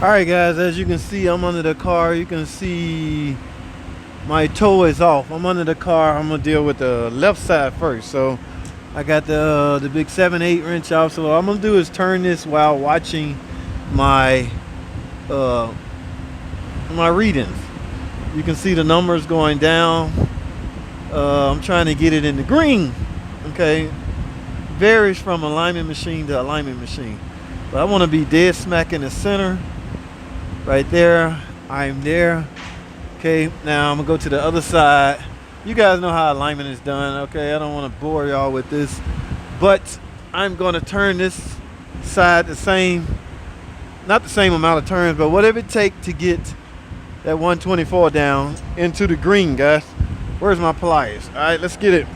All right, guys, as you can see, I'm under the car. You can see my toe is off. I'm under the car. I'm gonna deal with the left side first. So I got the big 7/8 wrench off. So what I'm gonna do is turn this while watching my uh, my readings. You can see the numbers going down. I'm trying to get it in the green. Okay, varies from alignment machine to alignment machine. But I want to be dead smack in the center. Right there, I'm there. Okay, now I'm gonna go to the other side. You guys know how alignment is done. Okay, I don't want to bore y'all with this, but I'm gonna turn this side the same, not the same amount of turns, but whatever it takes to get that 124 down into the green, guys. Where's my pliers? All right, let's get it.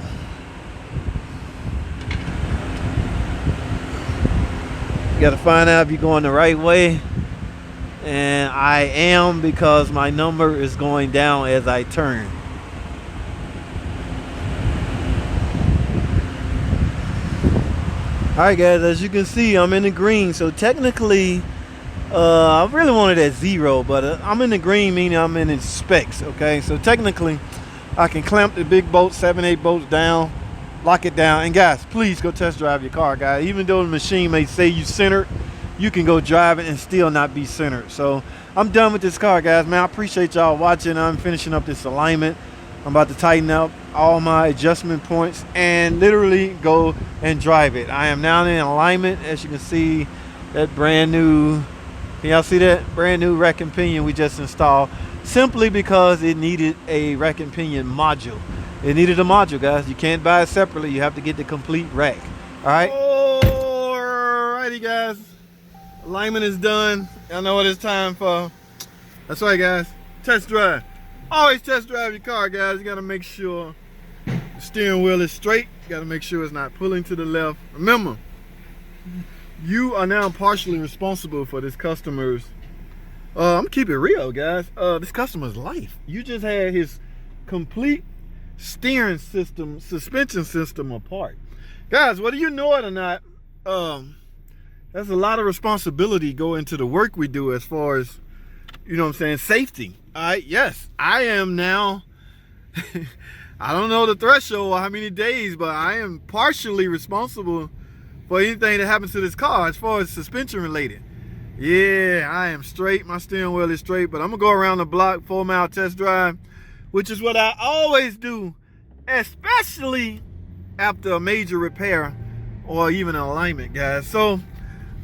You gotta find out if you're going the right way. And I am, because my number is going down as I turn. Alright guys, as you can see, I'm in the green. So technically, I really wanted at 0, but I'm in the green, meaning I'm in its specs. Okay, so technically I can clamp the big bolt, 7/8 bolts down, lock it down. And guys, please go test drive your car, guys. Even though the machine may say you centered, you can go drive it and still not be centered. So I'm done with this car, guys. Man, I appreciate y'all watching. I'm finishing up this alignment. I'm about to tighten up all my adjustment points and literally go and drive it. I am now in alignment. As you can see, that brand new, can y'all see that brand new rack and pinion we just installed, simply because it needed a rack and pinion module. It needed a module, guys. You can't buy it separately. You have to get the complete rack. All right. Alrighty, guys. Alignment is done. Y'all know what it's time for. That's right, guys. Test drive. Always test drive your car, guys. You gotta make sure the steering wheel is straight. You gotta make sure it's not pulling to the left. Remember, you are now partially responsible for this customer's, I'm keeping it real, guys. This customer's life. You just had his complete steering system, suspension system apart. Guys, whether you know it or not, there's a lot of responsibility go into the work we do as far as, you know what I'm saying, safety. All right, yes, I am now, I don't know the threshold or how many days, but I am partially responsible for anything that happens to this car as far as suspension related. Yeah, I am straight. My steering wheel is straight, but I'm gonna go around the block, 4-mile test drive, which is what I always do, especially after a major repair or even an alignment, guys. So,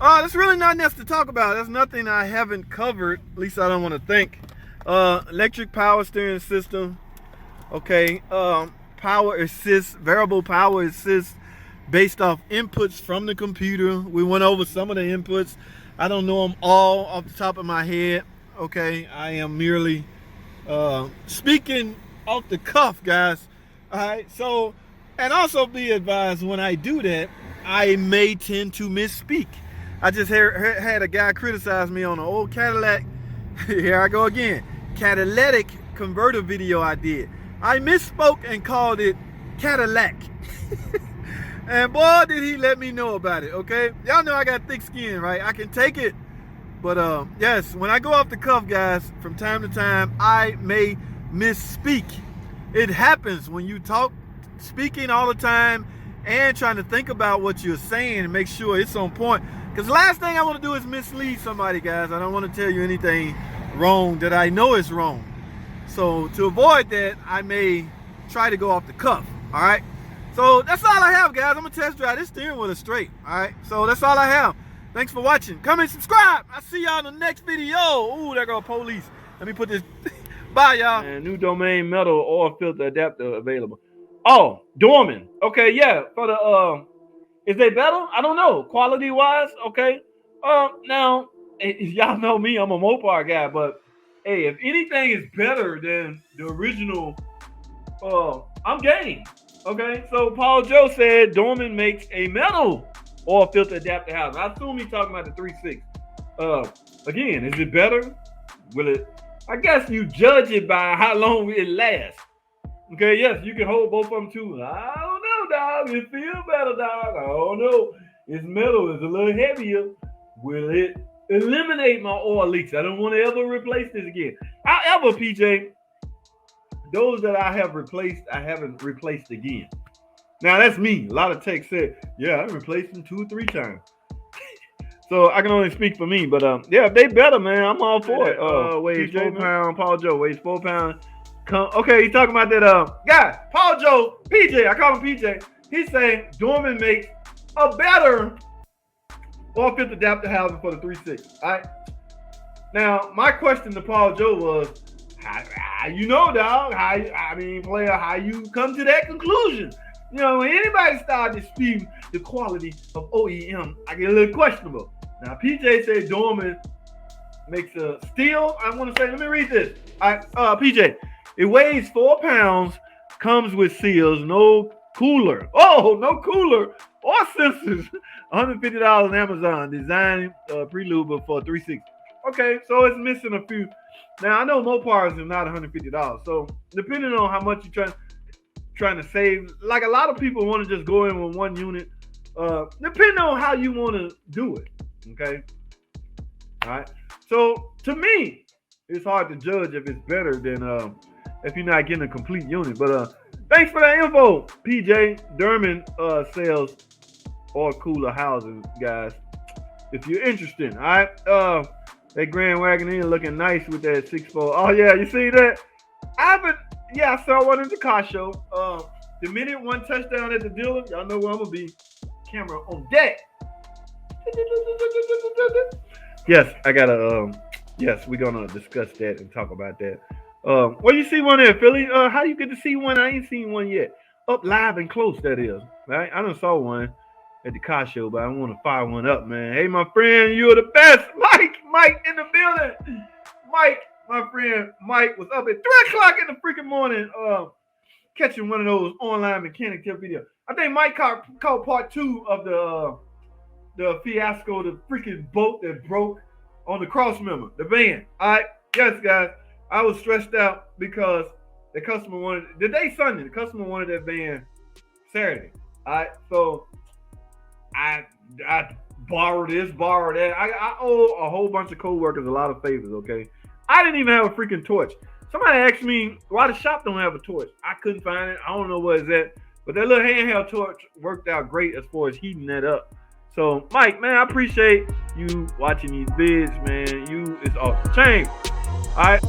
there's really nothing else to talk about. There's nothing I haven't covered. At least I don't want to think. Electric power steering system. Okay. Power assist, variable power assist based off inputs from the computer. We went over some of the inputs. I don't know them all off the top of my head. Okay. I am merely speaking off the cuff, guys. All right. So, and also be advised, when I do that, I may tend to misspeak. I just had a guy criticize me on an old Cadillac. Here I go again. Catalytic converter video I did. I misspoke and called it Cadillac. And boy, did he let me know about it, okay? Y'all know I got thick skin, right? I can take it. But yes, when I go off the cuff, guys, from time to time, I may misspeak. It happens when you talk, speaking all the time and trying to think about what you're saying and make sure it's on point. Because the last thing I want to do is mislead somebody, guys. I don't want to tell you anything wrong that I know is wrong. So to avoid that, I may try to go off the cuff, all right? So that's all I have, guys. I'm going to test drive this steering wheel is straight, all right? So that's all I have. Thanks for watching. Come and subscribe. I'll see y'all in the next video. Ooh, there go police. Let me put this. Bye, y'all. And new domain metal oil filter adapter available. Oh, Dorman. Okay, yeah. For the is they better? I don't know. Quality wise, okay. Now, y'all know me, I'm a Mopar guy, but hey, if anything is better than the original, I'm game. Okay, so Paul Joe said Dorman makes a metal oil filter adapter house. I assume he's talking about the 3.6. Again, is it better? Will it? I guess you judge it by how long it lasts. Okay, yes, you can hold both of them too. I don't know, dog. It feels better, dog. I don't know. It's metal. It's a little heavier. Will it eliminate my oil leaks. I don't want to ever replace this again. However, PJ, those that I have replaced, I haven't replaced again. Now that's me. A lot of techs said, yeah, I replaced them 2 or 3 times. So I can only speak for me, but yeah, if they better, man, I'm all for it. Weighs 4 pounds. Paul Joe weighs 4 pounds. Okay, he's talking about that guy, Paul Joe, PJ. I call him PJ. He's saying Dorman makes a better oil filter adapter housing for the 3.6. All right. Now my question to Paul Joe was, how you know, dog? Player, how you come to that conclusion? You know, when anybody start disputing the quality of OEM, I get a little questionable. Now, PJ said Dorman makes a steel. I want to say, let me read this. PJ, it weighs 4 pounds, comes with seals, no cooler. Oh, no cooler or sensors. $150 on Amazon. Design prelude for 360. Okay, so it's missing a few. Now, I know Mopars is not $150. So, depending on how much you're trying to save, like a lot of people want to just go in with one unit. Depending on how you want to do it. Okay. All right. So to me, it's hard to judge if it's better than if you're not getting a complete unit. But thanks for that info, PJ. Dorman sells oil cooler housing, guys. If you're interested. All right. That Grand Wagoneer looking nice with that 6.4. Oh yeah, you see that? I saw one at the car show. The minute one touchdown at the dealer, y'all know where I'm gonna be. Camera on deck. Yes, I gotta. Yes, we're gonna discuss that and talk about that. Well, you see one there, Philly? How you get to see one? I ain't seen one yet. Up live and close, that is. Right? I done saw one at the car show, but I want to fire one up, man. Hey, my friend, you're the best. Mike in the building. Mike, my friend, Mike was up at 3 o'clock in the freaking morning, catching one of those online mechanic tip videos. I think Mike caught part 2 of the fiasco, the freaking boat that broke on the cross member, the van. All right, yes, guys, I was stressed out because the customer wanted the day Sunday. The customer wanted that van Saturday. All right, so I borrowed this, borrowed that. I owe a whole bunch of co-workers a lot of favors. Okay, I didn't even have a freaking torch. Somebody asked me why the shop don't have a torch. I couldn't find it. I don't know what it's at. But that little handheld torch worked out great as far as heating that up. So, Mike, man, I appreciate you watching these vids, man. It's off the chain. All right.